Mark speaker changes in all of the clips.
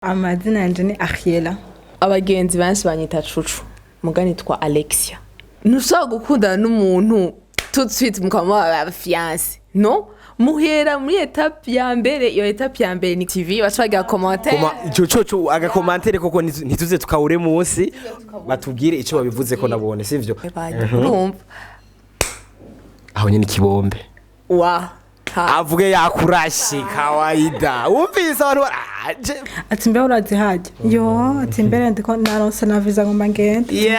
Speaker 1: Amazina yanje ni Ariela.
Speaker 2: Abagenzi benshi banyita Cucu. Mugani twa Alexia. Ntushobora gukundana n'umuntu tout de suite mukaba fiancé. No? Muhera muri etape ya mbere, iyo etape ya mbere ni TV bashwaga commentaire.
Speaker 3: Cyo aga commentaire koko ntituze tukawure munsi batubwire ico babivuze ko nabone sivyo.
Speaker 2: Urumva.
Speaker 3: Aho nyine kibombe.
Speaker 2: Wa.
Speaker 3: Avuge yakurashi kawaida. Umvise abantu
Speaker 1: Ati mbere urazi haje. Yo, ati mbere ndiko naronse na visa ngomba ngende.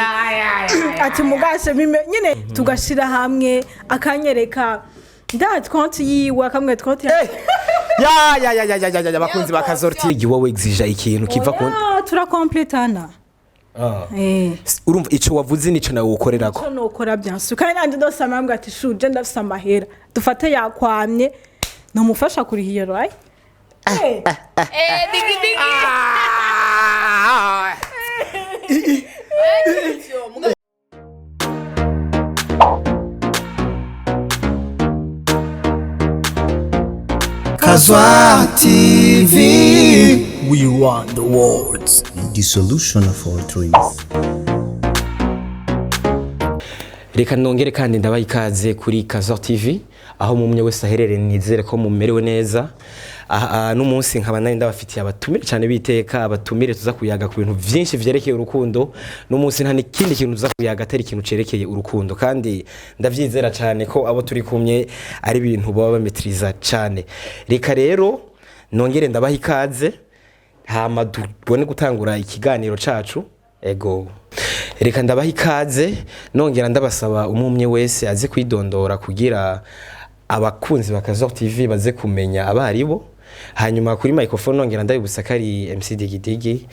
Speaker 1: Ati mugashe nyine tugashira hamwe akanyereka ndat konti yiwe akamwe konti
Speaker 3: ya bakunzi bakazorti igiwe exija ikintu kiva ku
Speaker 1: turakompletana.
Speaker 3: Urumva ico wavuze nico nawe ukorerako.
Speaker 1: Ico no ukora byansu kandi nanje ndosama ambwa ati shuje ndafisa amahera dufate yakwamye no mufasha kuri hiyo right
Speaker 2: digi
Speaker 4: Kazwa TV. We want the words. The solution of all dreams.
Speaker 3: Reka nongere kandi ndabaha ikaze kuri Kazwa TV aho mumwe wese aherereye nizere ko mumerewe neza. N'umunsi nkaba nari ndabafitiye abatumire cyane biteka abatumire tuza kuyaga ku bintu byinshi vyerekeye urukundo. N'umunsi nta nikindi kintu tuza kuyaga atari ikintu cerekeye urukundo kandi ndavyizera cyane ko abo turi kumye ari ibintu baba bametriza cyane. Reka rero nongere ndabaha ikaze hama dubone gutangura ikiganiro cacu. Ego reka ndabaha ikaze nongera ndabasaba umumwe wese aze kwidondora kugira abakunzi bakazo TV baze kumenya abaribo. Hanyuma kuri microphone nongera ndabibutsa kari MC Digidigi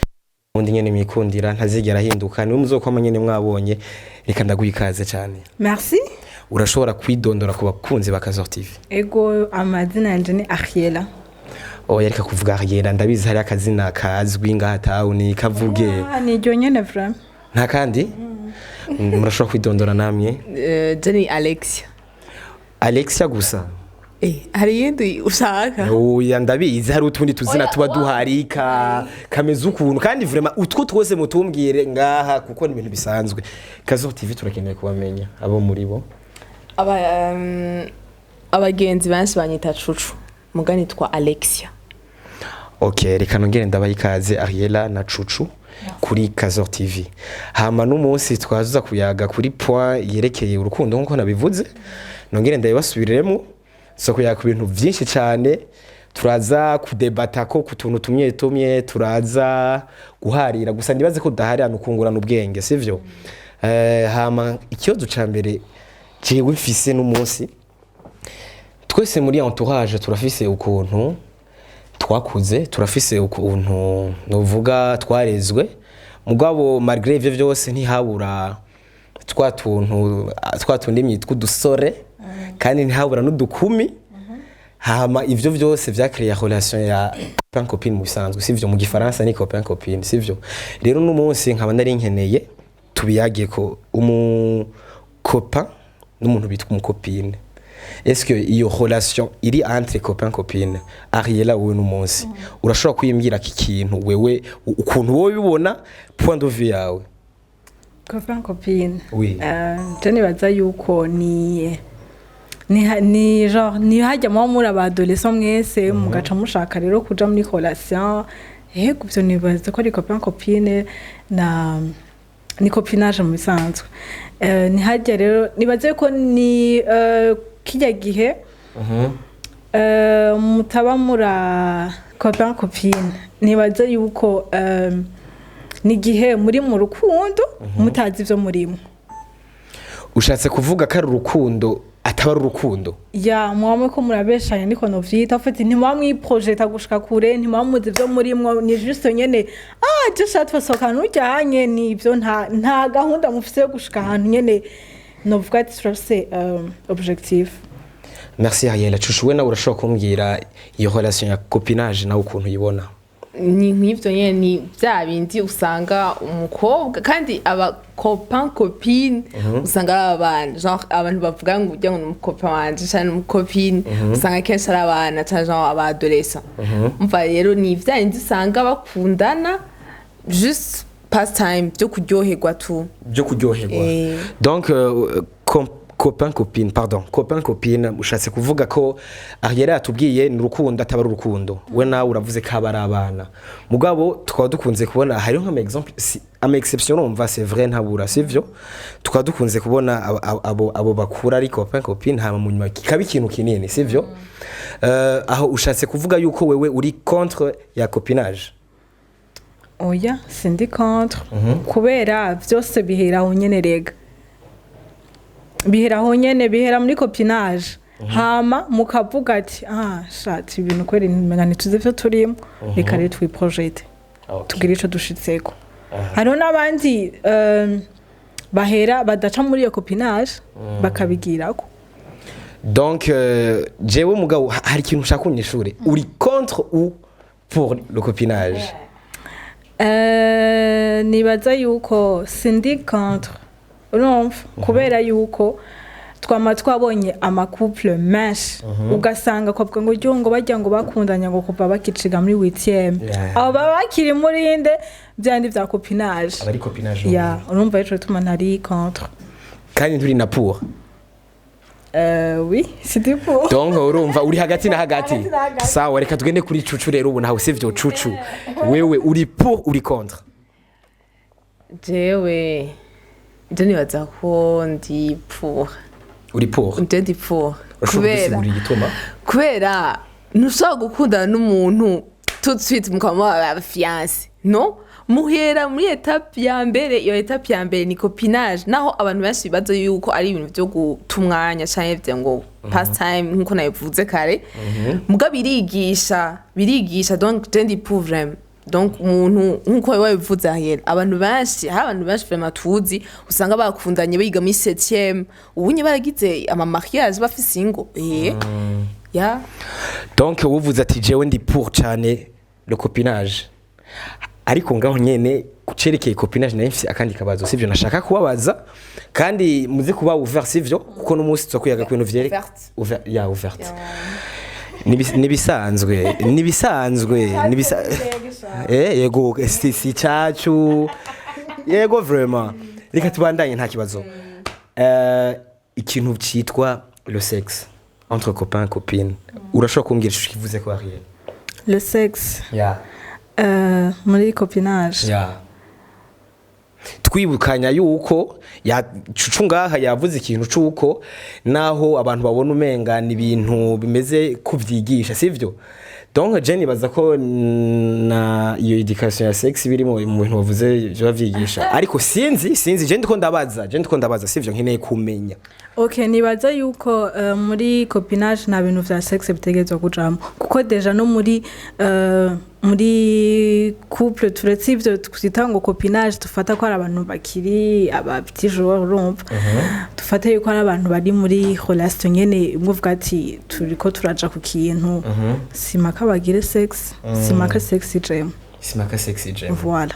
Speaker 3: undi nyene mikundira ntazigera hinduka niwe muzokoma nyene mwabonye. Reka ndaguha ikaze cyane.
Speaker 1: Merci.
Speaker 3: Urashobora kwidondora ku bakunzi bakazo TV.
Speaker 1: Ego amazina yanje ni Ariela.
Speaker 3: Yareka kuvuga Ariela ndabizi hari akazina kazwi ngahataho ni kavuge.
Speaker 1: Ni ryo nyene vraiment.
Speaker 3: Nta kandi murashobora kwidondora namwe.
Speaker 2: Jenny Alexia.
Speaker 3: Alexia gusa.
Speaker 2: Hari yindi ushaka?
Speaker 3: Oya ndabizi hari utundi tuzina tuba duharika kameze ukuntu kandi vraiment utwo twose mutumbwire ngaha kuko ni ibintu bisanzwe. Kazwa TV turakeneye kubamenya abo muri bo.
Speaker 2: Abagenzi benshi banyita Cucu. Mugani twa Alexia.
Speaker 3: Okay, reka nongere ndabaha ikaze Ariela na Cucu kuri Kazwa TV. Hama n'umunsi twazuza kuyaga kuri point yerekeye urukundo nkuko nabivuze. Nongere ndabasubiremo so kuyaga ku bintu byinshi cyane turaza kudebata ko kutuntu tumye turaza guharira gusa ndibaze ko dahari anukungurana ubwenge sivyo. Hama ikibazo cambere jewe mfise n'umunsi twese muri entourage turafise ukuntu twakuze turafise ukuntu novuga twarezwe mugabo malgré ivyo byose ntihabura twatuntu imyitwa dusore kandi ntihabura n'udukumi. Hama ivyo byose vyakriya relation ya copain copine mu bisanzwe sivyo mu gifaransa ni copain copine sivyo. Rero n'umunsi nkaba nari nkeneye tubiyage ko copain n'umuntu bitwa umukopine. Est-ce que iyo relation iri entre copain copine Ariela wewe n'umunsi urashobora kwimbwira kikintu wewe ukuntu wowe bibona point de vue yawe?
Speaker 1: Copain copine.
Speaker 3: Oui.
Speaker 1: Je nibaza yuko ni genre ni hajya mu muri abadolescents mwese mugaca mushaka rero kuja muri relation. Guvyo nibaza ko ari copain copine na ni copinage mu bisanzwe. Ni hajya rero nibaze ko ni kijya gihe mutaba mura copain copine nibaze yuko ni gihe muri mu rukundo mutazi ivyo murimo.
Speaker 3: Ushatse kuvuga ko ari urukundo ataba ari urukundo
Speaker 1: ya mwamwe ko murabeshanya niko no vyita afite ntimwamwe project gushika kure ntimwamuzi ivyo murimo ni juste nyene just atfasoka nujyanye ni ivyo nta gahunda mufise yo gushika ahantu nyene novuga ati turafise objectif.
Speaker 3: Merci Ariela. Cucu we nawe urashobora kumbwira iyo relation ya copinage nawe ukuntu uyibona?
Speaker 2: ni nk'ibyo nyine ni bya bindi usanga umukobwa kandi aba copain copine usanga ari abana genre abantu bavuga ngo ujya ngo umucopain wanje cyane umukopine usanga kenshi ari abana cyane genre aba adolescent umva rero ni bya bindi usanga bakundana juste pastime byo kuryoherwa tu
Speaker 3: byo kuryoherwa donc copain copine pardon copain copine ushatse kuvuga ko yari atubwiye ni urukundo atabara urukundo we nawe uravuze ko abari abana mugabo tukaba dukunze kubona hari nk'ama exemple ama exception on va c'est vrai ntabura sivyo tukaba dukunze kubona abo bakura ari copain copine hama mu nyuma kikabi ikintu kinini sivyo aho ushatse kuvuga yuko wewe uri contre ya copinage
Speaker 1: oya sindi contre kubera byose bihera aho nyene rega bihera aho nyene bihera muri copinage hama mukavuga ati shati ibintu kweri nimengane tuze byo turimo reka rero twiprojete tugira ico dushitseko hariho n'abandi bahera badaca muri iyo copinage bakabigirako
Speaker 3: donc jewe mugabo hari ikintu ushaka kunyishure uri contre ou pour le copinage
Speaker 1: nibaza yuko sindi contre urumva kubera yuko twama twabonye amacouple menshi ugasanga kobwa ngo ryo ngo bajya ngo bakundanya ngo kuva bakiciga muri 8e abo bakiri muri inde byandi bya copinage
Speaker 3: abari copinage
Speaker 1: ya urumva rero tuma ntari contre
Speaker 3: kandi nturi na pour
Speaker 1: oui c'est pour
Speaker 3: donc urumva uri hagati na hagati sawa reka tugende kuri cucu rero ubu naho sivyo cucu wewe uri pour uri contre
Speaker 2: jewe je nibaza ko ndi pour
Speaker 3: uri pour
Speaker 2: ndi pour
Speaker 3: kubera
Speaker 2: ntushobora gukundana n'umuntu tout de suite mukaba fiancé no muhera muri etape ya mbere iyo etape ya mbere ni copinage naho abantu benshi bibaza yuko ari ibintu byo gutumwanya cyane byo ngo pastime nkuko nabivuze kare muga birigisha donc je ndi pour vraiment donc umuntu nkuko wabivuze ahera abantu benshi vraiment tuzi usanga bakundanye biga muri 7e ubunye baragize ama mariage bafise single ya
Speaker 3: donc uvuze ati jewe ndi pour cyane le copinage ariko ngaho nyene kucerekeye copinage na mfise akandi kabazo sivyo nashaka kubabaza kandi muze kuba ouvert sivyo kuko no musi tsokuyaga kwintu vyere ouvert nibisanzwe yego si cyacu yego vraiment reka tubandanye nta kibazo ikintu cyitwa le sexe entre copain copine urashobora kumbwira ico kivuze ko ariye
Speaker 1: le sexe muri copinage
Speaker 3: twibukanya yuko cucu ngaha yavuze ikintu cuko naho abantu babona umenga ni ibintu bimeze kuvyigisha sivyo donc Jenny baza ko na iyo education ya sex biri mu bintu bavuze byo bavyigisha ariko sinzi je ndiko ndabaza sivyo nkeneye kumenya
Speaker 1: okay nibaza yuko muri copinage na bintu vya sex bitegezwa kujamo kuko deja no muri couple turetse ivyo twita ngo copinage tufata ko ari abantu bakiri aba petit joueur urumva tufata yuko ari abantu bari muri relation nyene muvuga ati turiko turaja ku kintu simaka bagire sex simaka sexy jam voilà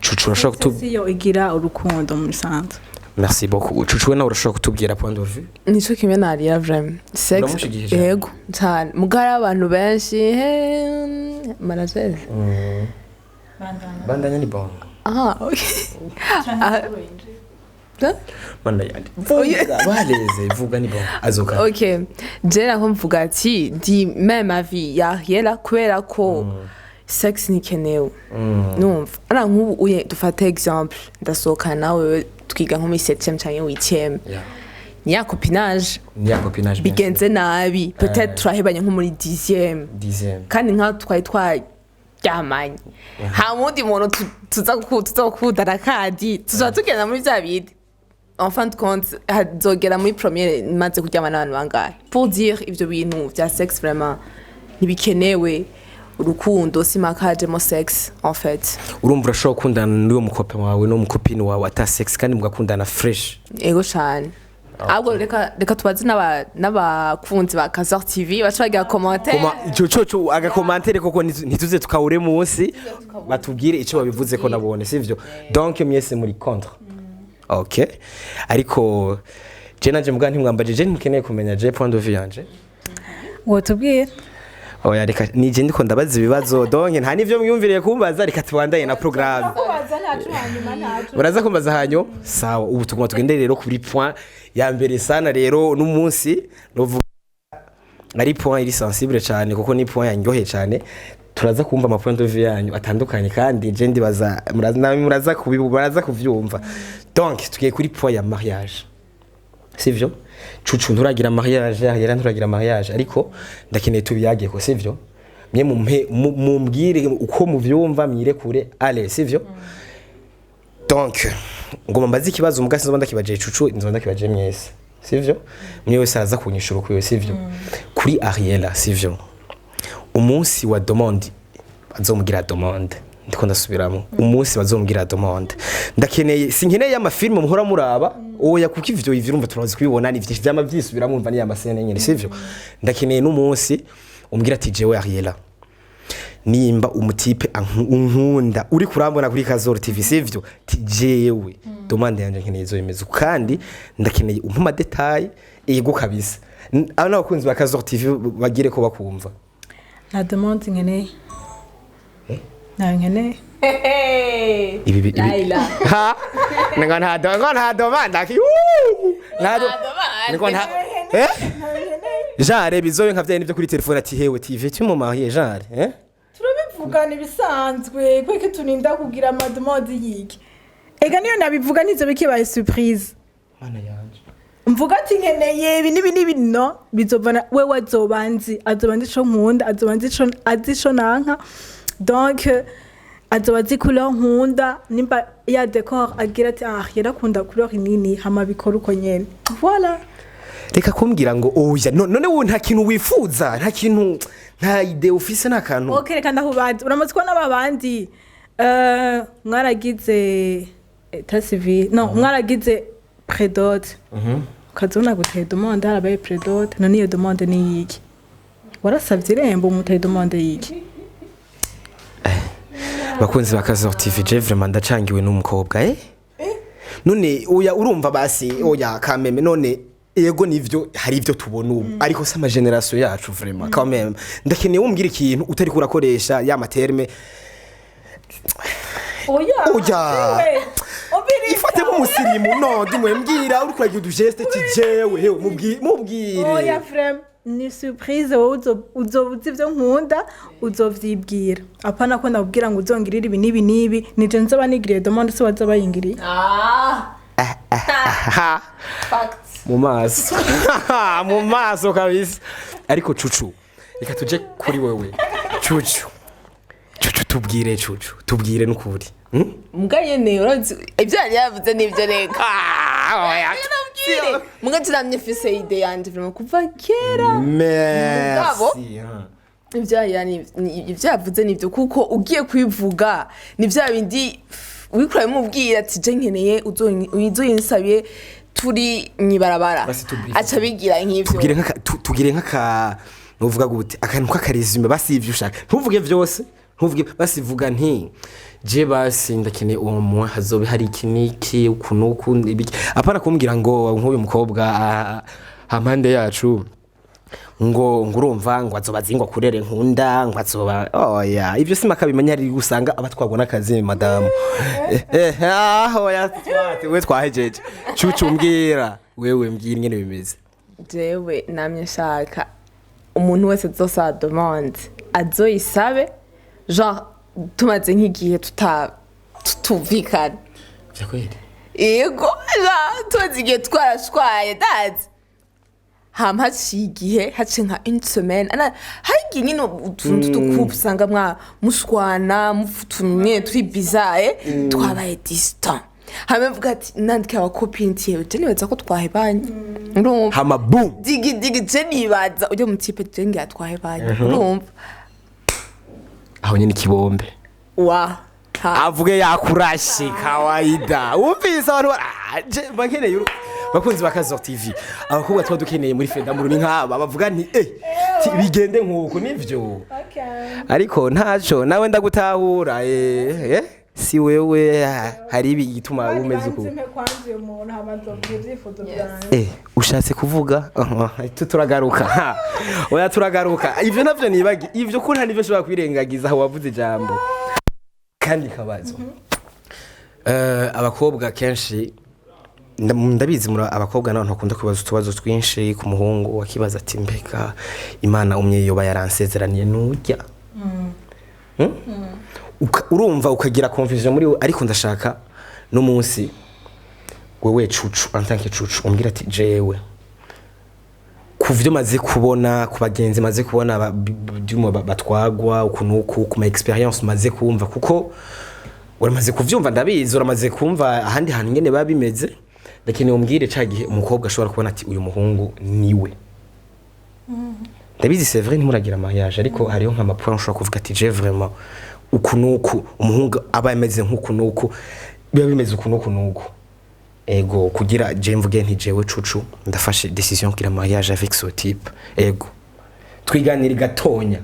Speaker 3: cucu urashobora
Speaker 1: kutubwira igira urukundo mu sanze.
Speaker 3: Merci beaucoup. Cucu we nawe urashobora kutubwira point de vue
Speaker 2: nico kimwe nariya vraiment sex yego cyane mugara abantu benshi manager
Speaker 3: bandanya ni bon vuga ni bon azoka
Speaker 2: okay jera ko mvuga ati di même avis ya yela kwera ko sex ni kenewe numva ara nk'ubu uye dufata exemple ndasoka nawe twiga nko muri 7e cyangwa 8e niya copinage bigenze nabi peut-être turahebanye nko muri 10e kandi nka twari twajyamanye ha mundi muntu tuza kudara kandi tuza tugenda muri bya bidi en fin de compte hazogera muri première maze kujyamana n'abantu bangahe pour dire ivyo bintu vya sex vraiment ntibikenewe urukundo simakaje mo sex en fait
Speaker 3: urumva urashobora kundana n'uwo mukope wawe no mukopine wawe ata sex kandi mugakundana fresh
Speaker 2: ego cyane ahubwo reka tubaze n'abakunzi ba Kazor TV bacagira commentaire
Speaker 3: ico agakomantere koko ntituze tukawure munsi batubwire ico babivuze ko nabone sivyo donc mwese muri contre okay ariko je naje muga ntimwambaje je ntimukeneye kumenya je point de vue yanje
Speaker 1: wotubwire
Speaker 3: oya reka nije ndiko ndabaza ibibazo donc nta nivyo mwiyumviriye kumbaza reka tubandaye na programme uraza kumbaza hanyo sawa ubu tugomba tugende rero kuri point ya mbere sana rero n'umunsi novuga ari point iri sensible cyane kuko ni point yanyohe cyane turaza kumva ama point de vue yanyu atandukanye kandi je ndibaza muraza kuvyumva donc tugiye kuri point ya mariage sivyo cucu nturagira mariage yera nturagira mariage ariko ndakeneye tubiyage ko sivyo mye mumbwire uko muvyumva myirekure allez sivyo donc ngoma mbazi ikibazo mugasi nzo ndakibaje cucu nzo ndakibaje mwese sivyo mwe wese araza kunyishura kuyo sivyo kuri Ariela sivyo umunsi wa demande azomugira demande ndiko ndasubiramo umunsi bazomugira demande ndakeneye sinkeneye amafilme muhora muraba oya kuko ivyo urumva turazi kubibona ni vyinshi vyama vyisubiramo umva ni amasene nyene sivyo ndakeneye n'umunsi umbwira ati jewe Ariela nimba umutipe unkunda uri kurambona kuri Kazor TV sivyo tijewe demande yanje nkeneye zo imeze kandi ndakeneye umpuma detail yego kabisa abo nabakunzi ba Kazor TV bagire ko bakumva
Speaker 1: nta demande nkeneye nkeneye
Speaker 3: ibi ha nta demande aki nta Jare bizobe nkavye nivyo kuri telefone ati hewe TV tu marié Jare
Speaker 1: turabivugana ibisanzwe kweke tuninda kugira demande yiki ega niyo nabivuga nizo bikibaye surprise
Speaker 3: mana yanje
Speaker 1: mvuga ati nkeneye ibi nibi no bizovana wewe azobanzi ico nkunda azobanzi ico nanka donc azobazi couleur nkunda nimba ya decor agira ati yarakunda couleur nini hama bikora uko nyene voilà
Speaker 3: reka kumbwira ngo oya none wowe nta kintu wifuza nta kintu nta idea ufise nakantu
Speaker 1: okay reka ndahubaza uramaze ko nababandi mwaragize état civil non mwaragize prédote kazona guteye demande arabaye prédote none iyo demande ni yiki warasavye irembo umutaye demande yiki
Speaker 3: bakunzi ba Kazor TV je vraiment ndacangiwe n'umukobwa none oya urumva basi oya kameme none yego nivyo hari ivyo tubona ubu ariko se ama generation yacu vraiment quand même ndakeneye umbwira ikintu utari kurakoresha ya materme oya ifate mu musirimu no ndimwe mbwira uri kuragira du geste tijewe hewe mubwire
Speaker 1: oya frère ni surprise uzovuze ivyo nkunda uzovyibwira apana ko ndabwira ngo uzongirira ibi nibi nije nzoba nigiriye demande se wazoba yingiriye
Speaker 3: mu maso kabisa ariko cucu reka tuje kuri wewe cucu tubwire n'ukuri
Speaker 2: mugaye ne urazi ibyo yavuze nivyo reka muga turamye fise ide yanje vraiment kuva kera
Speaker 3: merci
Speaker 2: ibyo yavuze nivyo kuko ugiye kwivuga nivyo bindi wikuraye mubwira ati je nkeneye uzoyinsabiye turi mwibarabara aca bigira nk'ivyo
Speaker 3: tugire nk'aka nuvuga gute akantu k'akaresume basi ivyo ushaka ntuvuge vyose ntuvuge basi vuga nti je basi ndakeneye uwo mu hazobe hari ikiniki ukunuku ibiki apana kumbwira ngo nk'uyu mukobwa hampande yacu ngo ngurumva ngo azobazingo kurere nkunda ngo azoba oya ivyo simakabimenya ari gusanga abatwagwa nakazi madame oya we twahejeje cucu mbwira wewe mbwira ingene bimeze
Speaker 2: jewe namye shaka umuntu wese azosa demande azoyisabe genre tumaze nk'igihe tutumvikana
Speaker 3: vyakweli
Speaker 2: yego tumaze igihe twarashwaye dazi hama haciye igihe haciye nka une semaine hari igihe nyine utuntu tukuba usanga mushwana mufutumye turi bizaye twabaye distant hama mvuga ati nandike abakopini ntiyewe je nibaza ko twahebanye urumva
Speaker 3: hama boom
Speaker 2: digi je nibaza ujya mu tipe je ngiye twahebanye urumva
Speaker 3: aho nyine kibombe
Speaker 2: wa
Speaker 3: avuge yakurashi kawaida umvise abantu je bakeneye bakunzi ba Kazor TV abakobwa twa dukeneye muri Fedamuru ni nk'aba bavuga nti bigende nk'uko nivyo ariko ntaco nawe ndagutahura si wewe hari igituma umeze uko ushatse kuvuga turagaruka oya turagaruka ivyo navyo nibagi ivyo ko nta nivyo shobora kwirengagiza aho wavuze ijambo kandi kabazo abakobwa kenshi ndabizi muri abakobwa nabo ntakunda kubaza utubazo twinshi ku muhungu wakibaza ati mbega Imana umye yoba yaransezeraniye nujya urumva ukagira confusion muri ariko ndashaka no munsi wewe cucu antanke cucu umbwira ati jewe kuvyo maze kubona ku bagenzi maze kubona byumo batwagwa ukunuku ku ma experience maze kumva kuko uramaze kuvyumva ndabizi uramaze kumva ahandi hantu ngene babimeze lakini umbwire cagihe umukobwa ashobora kubona ati uyu muhungu niwe ndabizi c'est vrai ntimuragira mariage ariko hariyo nka point ushobora kuvuga ati je vraiment ukunuku umuhungu aba yameze nk'ukunuku biba bimeze ukunuku ego kugira je mvuge nti jewe cucu ndafashe decision kira mariage avec ce type ego twiganira gatonya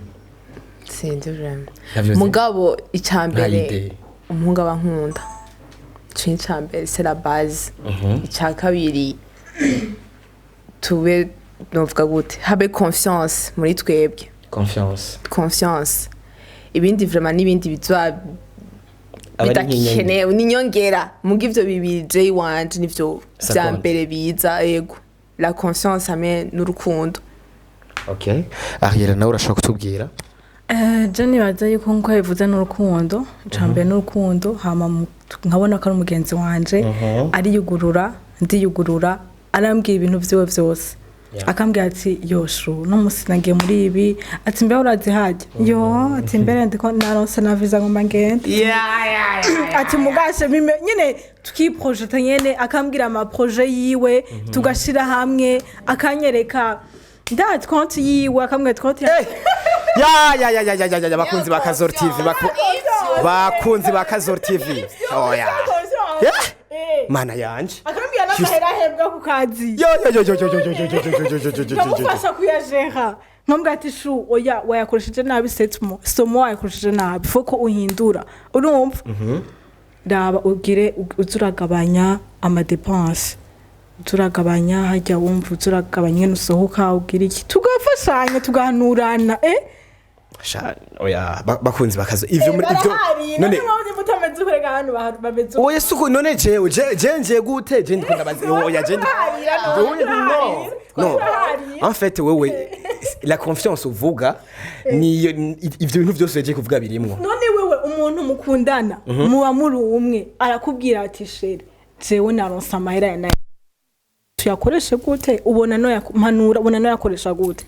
Speaker 2: sindi vraiment mugabo icambere umuhungu abankunda c'incambere c'est la base icakabiri tube novuga gute habe confiance muri twebwe confiance ibindi vraiment nibindi bizwa bidakenewe ninyongera muga ivyo bibiri J wanje nivyo vya mbere biza yego la confiance hamwe n'urukundo
Speaker 3: okay Ariel nawe urashaka kutubwira
Speaker 1: Jenny baza yuko nko bivuze n'urukundo icambere n'urukundo hama nkabona ko ari umugenzi wanje ari yugurura ndiyugurura arambwiye ibintu vyiwe vyose akambwira ati yoshu no musinagiye muri ibi ati mbe urazi haje yo ati mbere ndiko naronse na visa ngomba ngende ati mugashe mime nyene tukiprojeta nyene akambwira ama projet yiwe tugashira hamwe akanyereka ndat konti yiwe akambwira konti
Speaker 3: ya bakunzi ba Kazor TV bakunzi ba Kazor TV oya mana yanje
Speaker 1: akambwira n'amahera ahembwa ku kazi ndamufasha kuyajera nkombwa ati shu oya wayakoresheje nabi setmo somo wayakoresheje nabi foko uhindura urumva ndaba ugire uzuragabanya ama dépenses turagabanya hajya wumva uzuragabanya n'usohoka ugira iki tugafashanya tuganurana
Speaker 3: oya bakunzi bakazo ivyo muri ivyo
Speaker 1: none mutameze kurega hano bameze
Speaker 3: oya suko none jewe je gute je ndikunda bazi oya je no en fait wewe la confiance uvuga ni ivyo bintu byose je kuvuga birimwo
Speaker 1: none wewe umuntu mukundana muba muri umwe arakubwira ati shere jewe naronsa amahera ya nayo tuyakoreshe gute ubona no yamanura ubona no yakoresha gute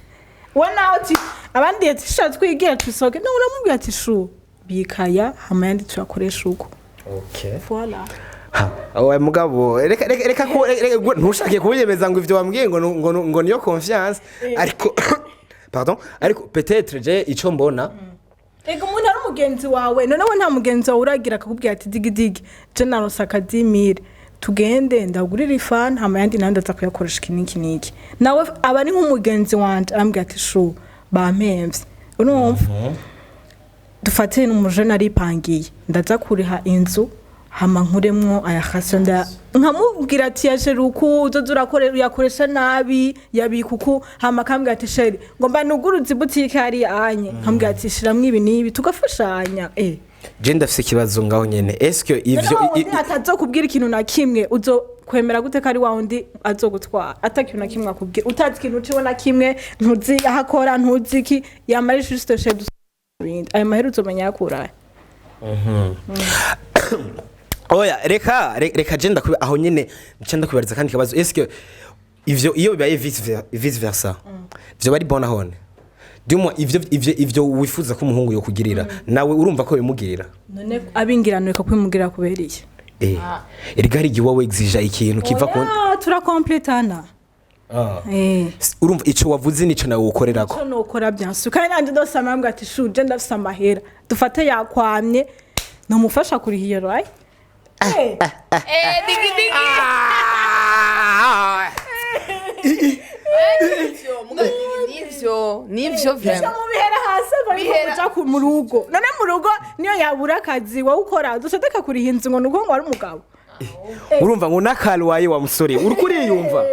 Speaker 1: wana ati abandi ati shatse kwigira tusoke no uramubwira ati shu bikaya hama yandi tuyakoresha uko
Speaker 3: okay
Speaker 1: voilà
Speaker 3: oya mugabo reka ntushake kubyemeza ngo ivyo wambwiye ngo niyo confiance ariko pardon ariko peut-être je ico mbona
Speaker 1: ego umuntu ari umugenzi wawe none we nta mugenzi wawe uragira akakubwira ati digidigi je naronse akadimire tugende ndagurira ifan hama yandi nandi atakuyakoresha kiniki nawe aba ari nk'umugenzi wanje ambwira ati shu bampemvye urumva dufatire n'umuje naripangiye ndaza kuriha inzu hama nkuremwo ayakasyo nkamubwira ati yajeruku uzozurakore yakoresha nabi yabikuku hama kambwira ati sheri ngomba nuguruzi butike ari anye nkambwira ati shiramwe ibi nibi tugafashanya
Speaker 3: je ndafise kibazo ngaho nyene eske ivyo
Speaker 1: atazokubwira ikintu na kimwe uzo kwemera gute kari waundi azogutwara atakintu na kimwe akubwira utazi ikintu ciwe na kimwe ntuzi ahakora ntuzi iki yamari juste chez bindi ayo mahera uzomenya yakura
Speaker 3: oya reka je ndakuba aho nyene ncenda kubariza kandi kibazo eske ivyo iyo bibaye vice versa vyo bari bona hone Dimo ivyo wifuza ko umuhungu yo kugirira nawe urumva ko bimugirira
Speaker 1: none abingirano reka kwimugirira kuberiye
Speaker 3: erigari giwawe exija ikintu kiva ko
Speaker 1: turakompletana
Speaker 3: urumva ico wavuze nico nawe ukorerako
Speaker 1: ico nokora byansu kandi nanje ndosama ambwa ati shuje ndafisa amahera dufate yakwamye no mufasha kuri hiyo right
Speaker 2: digi nivyo
Speaker 1: Bisha mu bihera hasi bariko mu rugo none mu rugo niyo yabura akazi wowe ukora dushaka kuriha inzu ngo nuko ngo ari umugabo
Speaker 3: urumva ngo nakalwaye wa musore uri kuriyumva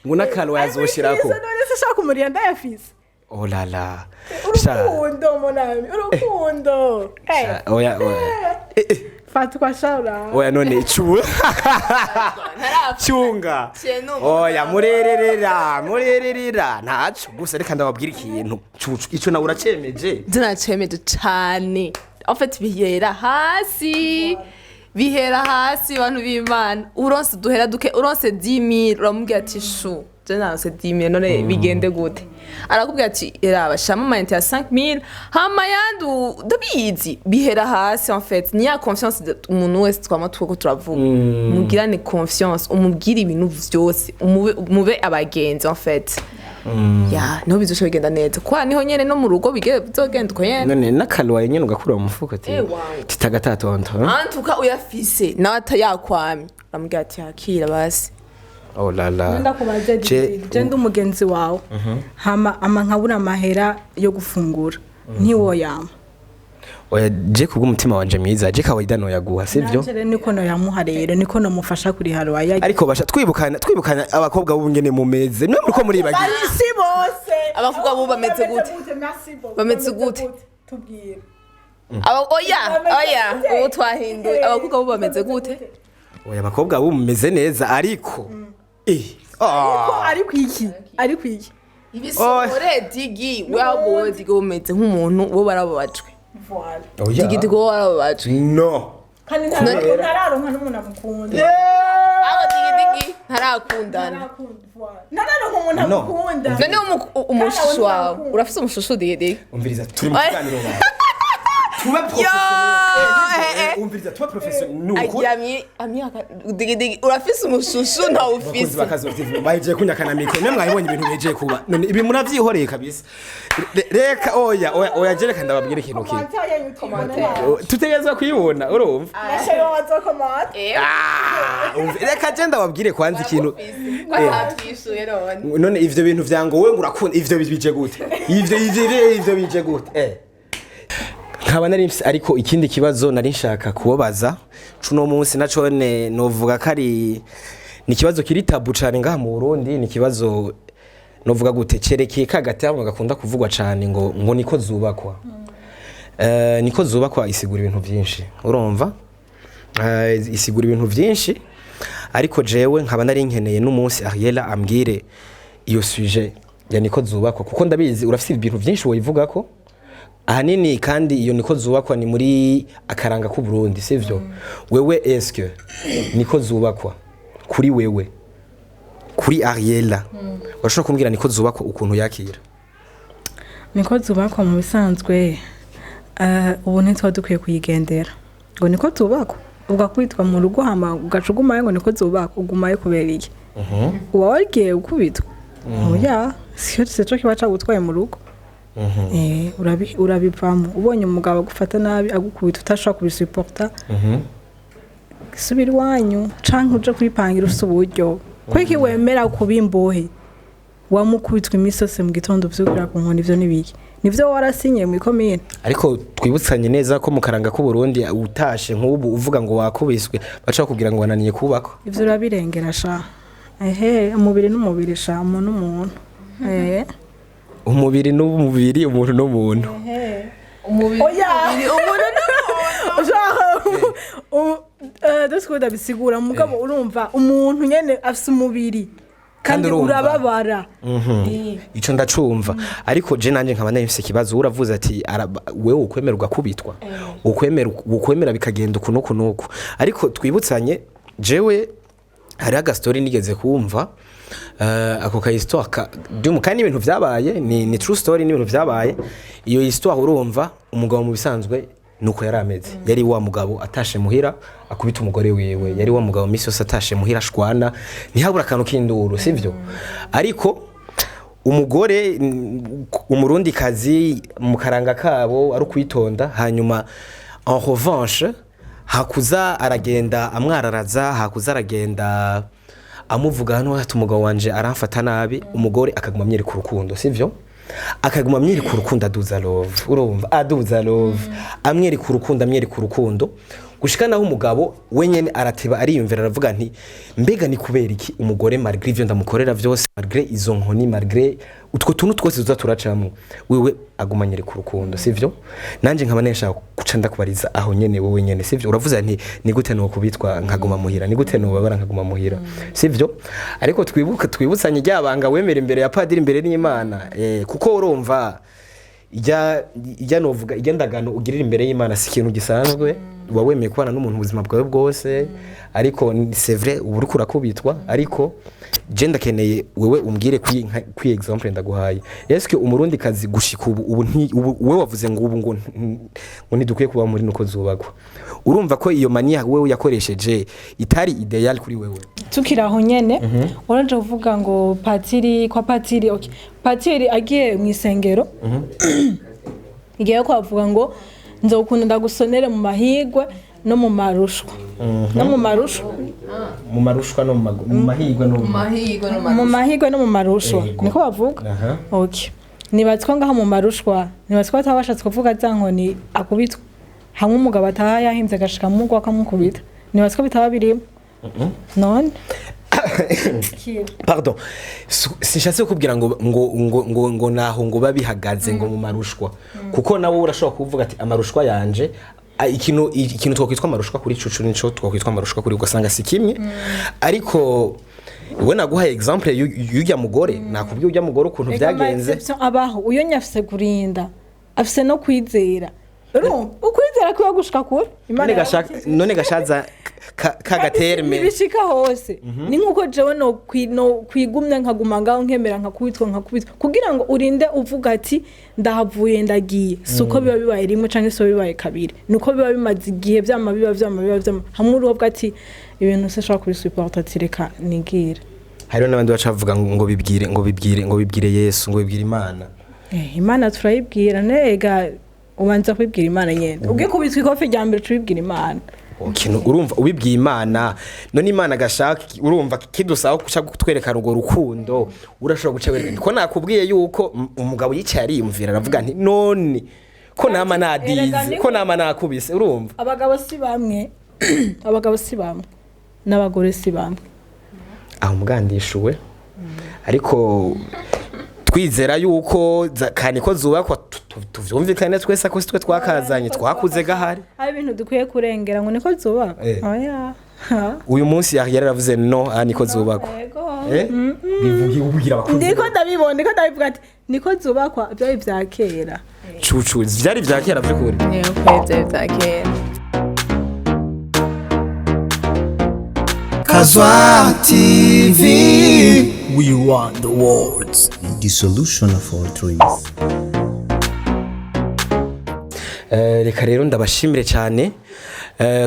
Speaker 3: ngo nakalwaye azoshirako
Speaker 1: none se shaka umuriya ndayafise
Speaker 3: oh la la
Speaker 1: urukundo monami urukundo
Speaker 3: oya
Speaker 1: fatwa shaura
Speaker 3: oya none cyunga oya murererera ntaco gusa reka ndababwira ikintu ico nawe uracemeje
Speaker 2: zinacemeje cane en fait bihera hasi abantu b'Imana uronse duhera duke uronse 10,000 uramubwira ati shu je naronse 10,000 none bigende gute arakubwira ati eraba shama amayinite ya 5,000 hama yandu ndabizi bihera hasi en fait ni ya confiance umuntu wese twama twuko turavuga mugirane confiance umubwira ibintu vyose mube abagenzi en fait ya no bizosho bigenda neza kwa niho nyene no mu rugo bizogenda uko nyene
Speaker 3: none nakalwaye nyene ugakura mu mufuko ati titagatatonto
Speaker 2: antuka uyafise nawe atayakwami uramubwira ati hakira basi
Speaker 3: oh la la
Speaker 1: ndakubaze je ndi umugenzi wawe hama nkabura amahera yo gufungura ntiwo yama
Speaker 3: oya je kubw'umutima wanje mwiza je kawaida no yaguha sivyo
Speaker 1: nanje niko no yamuha rero niko no mufasha kuri harwaye
Speaker 3: ariko basha twibukana abakobwa b'ubungene mu meze mwe muriko muribagira
Speaker 1: si bose
Speaker 2: abakobwa bo bameze gute bameze gute
Speaker 1: tubwire
Speaker 2: oya ubu twahinduye abakobwa bo bameze gute
Speaker 3: oya abakobwa bo mumeze neza ariko
Speaker 1: ariko iki
Speaker 2: ibisore digi wabo digi umeze nk'umuntu bo barababajwe
Speaker 1: voilà
Speaker 2: digi digo barababajwe
Speaker 3: no
Speaker 1: kandi ntararonka n'umuntu amukunda
Speaker 2: abo digi ntarakundana
Speaker 1: ntararonka umuntu amukunda
Speaker 2: none umushushu wawe urafise umushushu digi
Speaker 3: umviriza turi mu kiganiro tuba professionnel umviriza tuba professionnel nuko
Speaker 2: digi urafise umushushu nta ufise
Speaker 3: baje kunyakana mikro nemwe mwabonye ibintu beje kuba none ibi muravyihoreye kabisa reka oya je reka ndababwira ikintu kimwe tutegeza kuyibona urumva reka je ndababwire kwanza ikintu none ivyo bintu vyango wewe urakunda ivyo bije gute ivyo bije gute nkaba nari mfise ariko ikindi kibazo nari nshaka kubabaza cuno munsi nacone novuga kari ni kibazo kiri tabu cane ngaha mu Burundi ni kibazo novuga gute cerekeye kagati abantu gakunda kuvugwa cane ngo niko zubakwa niko zubakwa isigura ibintu vyinshi urumva isigura ibintu vyinshi ariko jewe nkaba nari nkeneye n'umunsi Ariela ambwire iyo sujet ya niko zubakwa kuko ndabizi urafise ibintu vyinshi woyivuga ko ahanini kandi iyo niko zubakwa ni muri akaranga ku Burundi sivyo wewe est-ce niko zubakwa kuri wewe kuri Ariela urashobora kumbwira niko zubakwa ukuntu yakira
Speaker 1: niko zubakwa mu bisanzwe ubu ntitwa dukwiye kuyigendera ngo niko zubakwa ugakwitwa mu rugo hama ugacuguma ngo niko zubakwa ugumaye kubera iki uba wagiye ukubitwa oya siyo cyo kibaca gutwaye mu rugo urabivamo ubonye umugabo agufata nabi agukubita utashobora kubisuporta subira iwanyu canke uje kwipangira ufite uburyo kweki wemera kubimbohe wamukubitwa imisose mu gitondo vyukira ku nkoni ivyo nibiki nivyo warasinye mu ikomine
Speaker 3: ariko twibutsanye neza ko mu karanga ku Burundi utashe nk'ubu uvuga ngo wakubiswe baca kugira ngo wananiye kubako
Speaker 1: ivyo urabirengera sha umubiri n'umubiri sha umuntu n'umuntu
Speaker 3: umubiri n'umubiri umuntu n'umuntu
Speaker 2: umubiri umuntu
Speaker 1: n'umuntu bisigura mugabo urumva umuntu nyene afise umubiri kandi urababara
Speaker 3: ico ndacumva ariko je nanje nkaba nafise ikibazo uravuze ati wewe ukwemera ugakubitwa ukwemera bikagenda ukunuku ariko twibutsanye jewe hari aga story nigeze kumva ako ka histoire kandi ibintu vyabaye ni true story n'ibintu vyabaye iyo histoire urumva umugabo mu bisanzwe nuko yarameze yari wa mugabo atashe muhira akubita umugore wiwe yari wa mugabo misi yose atashe muhira ashwana ntihabura akantu k'induru sivyo ariko umugore umurundi kazi mu karanga kabo ari kwitonda hanyuma en revanche hakuza aragenda amwararaza hakuza aragenda amuvuga hano ati umugabo wanje aramfata nabi, umugore akaguma amyereka urukundo sivyo, akaguma amyereka urukundo, aduza love, urumva aduza love, amyereka urukundo gushika naho umugabo wenyene arateba ariyumvira aravuga nti mbega ni kubera iki umugore malgré ivyo ndamukorera vyose, malgré izo nkoni, malgré utwo tuntu twose tuza turacamo, wewe agumanyere ku rukundo sivyo. Nanje nkaba neshaka guca ndakubariza aho nyene wewe nyene sivyo, uravuze nti ni gute no kubitwa nkaguma muhira, ni gute no babara nkaguma muhira sivyo. Ariko twibutsanye ryabanga wemera imbere ya padiri, imbere n'Imana, kuko urumva ijya novuga igendagano ugirira imbere y'Imana si ikintu gisanzwe, uba wemeye kubana n'umuntu ubuzima bwawe bwose, ariko c'est vrai ubu uri kurakubitwa, ariko je ndakeneye wewe umbwire kwi example ndaguhaye. Est-ce umurundi kazi gushika ubu wewe wavuze ngo ubu ngo ntidukwiye kuba muri nuko zubakwa, urumva ko iyo mania wewe yakoresheje itari ideal kuri wewe?
Speaker 1: Tukiraho nyene uraje uvuga ngo patiri kwa patiri, okay, patiri agiye mu isengero igiye ko avuga ngo nzokunda ndagusonere mu mahigwe no mu marushwa, no mu marushwa,
Speaker 3: mu marushwa no mu mahigwe no
Speaker 1: mu mahigwe no mu marushwa, niko bavuga. Okay, nibatswa ngaha mu marushwa, nibatswa atabashatse kuvuga zankoni akubitwa hamwe umugabo ataha yahimbye gashika mu ngo akamukubita, nibatswa bitaba birimo none.
Speaker 3: Pardon, sishatse kubwira ngo naho ngo babihagaze ngo mu marushwa, kuko nawo urashobora kuvuga ati amarushwa yanje ikintu twakwitwa amarushwa kuri cucu nico twakwitwa amarushwa kuri ugasanga si kimwe. Ariko we naguha example y'ujya mugore, nakubwiye ujya mugore ukuntu byagenze
Speaker 1: abaho uyo nyafise kurinda afise no kwizera, ukwizera ko gushika kure
Speaker 3: none gashaza kagaterme
Speaker 1: bishika hose. Ni nkuko jewe no kwigumya nkaguma ngaho nkemera nkakubitwa kugira ngo urinde uvuga ati ndahavuye ndagiye, suko biba bibaye rimwe canke so bibaye kabiri, nuko biba bimaze igihe byama hamwe urubwa ati ibintu se shaka kuri support ati reka nigira.
Speaker 3: Hariho n'abandi bacavuga ngo bibwire Yesu, ngo bibwire Imana.
Speaker 1: Imana turayibwira nega, ubanza kwibwira Imana nyene, ubwe kubitwa ikofe rya mbere turibwira Imana.
Speaker 3: Kintu urumva ubibwiye Imana, none Imana gashaka urumva kidusaba guca gutwereka rugo rukundo, urashobora guca wereka ko nakubwiye yuko umugabo yicaye ariyumvira aravuga nti none ko nama nadize, ko nama nakubise, urumva
Speaker 1: abagabo si bamwe abagabo si bamwe n'abagore si bamwe,
Speaker 3: aho mugandishuwe. Ariko twizera yuko kandi ko zubakwa tuvyumvikane twese ko sitwe twakazanye twakuze gahari,
Speaker 1: hari ibintu dukwiye kurengera ngo niko zubakwa. Oya,
Speaker 3: uyu munsi yaravuze no niko zubakwa. Bivugiye ubwira abakuze,
Speaker 1: ndiko ndabivuga ati niko zubakwa, byo bya kera
Speaker 3: cucu byari bya kera by'ukuri.
Speaker 2: Kweze bya kera.
Speaker 4: Kazwa TV, we want the words, the solution of all truths.
Speaker 3: Reka rero ndabashimire cyane.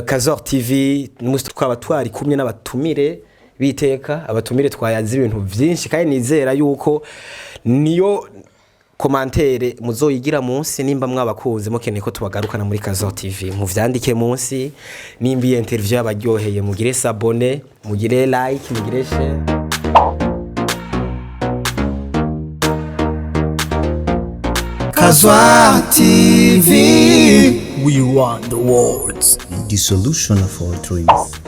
Speaker 3: Kazwa TV n'umusitwa twaba twari kumwe n'abatumire biteka, abatumire twayazi ibintu byinshi, kandi nizera yuko niyo commentaire muzoyigira munsi, nimba mwabakunze mukeneye ko tubagarukana muri Kazwa TV muvyandike munsi, nimba iyi interview yabaryoheye mugire s'abonner, mugire like, mugire share.
Speaker 4: Kazwa TV, we want the words, the solution of all truths.